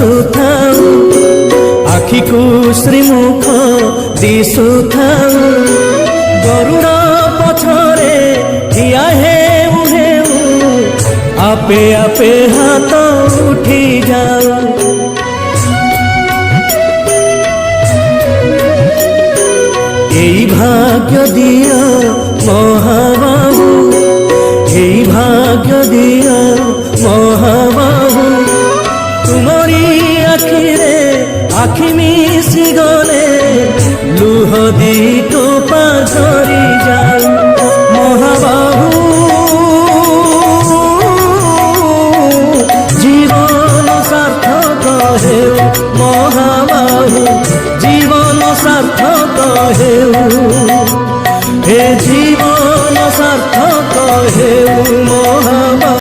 ଆସୁଥାଉ ଆଖିକୁ ଶ୍ରୀମୁଖ ଦିଶୁଥାଉ ଗରୁଡ଼ ପଛରେ ଠିଆ ହେଉ ହେଉ ଆପେ ଆପେ ହାତ ଉଠି ଯାଉ। এই ভাগ্য দিও মহাবাহু এই ভাগ্য দিও মহাবাহু তুমরি আখিরে আখি